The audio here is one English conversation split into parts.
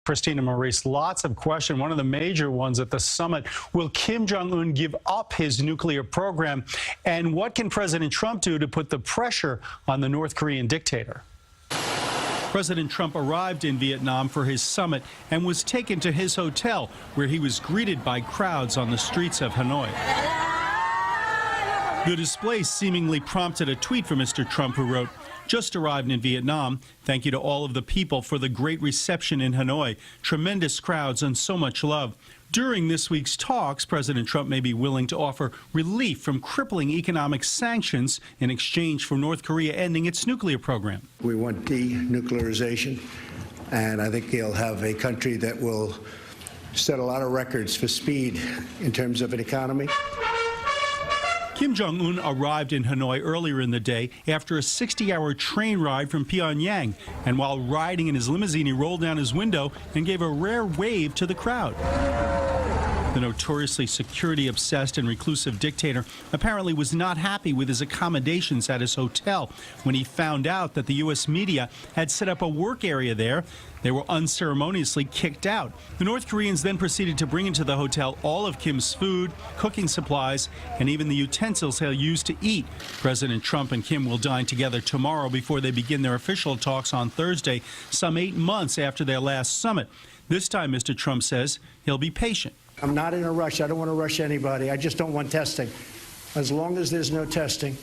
Christine and Maurice, lots of questions. One of the major ones at the summit, will Kim Jong Un give up his nuclear program? And what can President Trump do to put the pressure on the North Korean dictator? President Trump arrived in Vietnam for his summit and was taken to his hotel, where he was greeted by crowds on the streets of Hanoi. The display seemingly prompted a tweet from Mr. Trump, who wrote, "Just arrived in Vietnam. Thank you to all of the people for the great reception in Hanoi. Tremendous crowds and so much love." During this week's talks, President Trump may be willing to offer relief from crippling economic sanctions in exchange for North Korea ending its nuclear program. We want denuclearization, and I think he'll have a country that will set a lot of records for speed in terms of an economy. Kim Jong Un arrived in Hanoi earlier in the day after a 60-hour train ride from Pyongyang. And while riding in his limousine, he rolled down his window and gave a rare wave to the crowd. The notoriously security-obsessed and reclusive dictator apparently was not happy with his accommodations at his hotel. When he found out that the U.S. media had set up a work area there, they were unceremoniously kicked out. The North Koreans then proceeded to bring into the hotel all of Kim's food, cooking supplies, and even the utensils he'll use to eat. President Trump and Kim will dine together tomorrow before they begin their official talks on Thursday, some 8 months after their last summit. This time, Mr. Trump says he'll be patient. I'm not in a rush. I don't want to rush anybody. I just don't want testing. As long as there's no testing,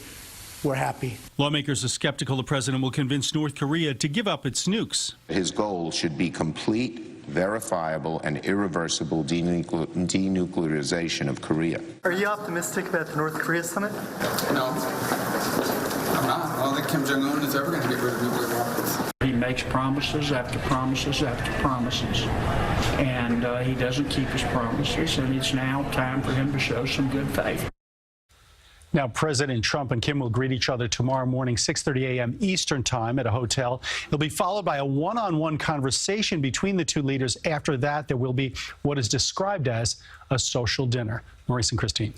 we're happy. Lawmakers are skeptical the president will convince North Korea to give up its nukes. His goal should be complete, verifiable, and irreversible denuclearization of Korea. Are you optimistic about the North Korea summit? No, I'm not. I don't think Kim Jong Un is ever going to get rid of nuclear weapons. He makes promises after promises after promises, and he doesn't keep his promises, and it's now time for him to show some good faith. Now, President Trump and Kim will greet each other tomorrow morning, 6:30 a.m. Eastern Time at a hotel. It'll be followed by a one-on-one conversation between the two leaders. After that, there will be what is described as a social dinner. Maurice and Christine.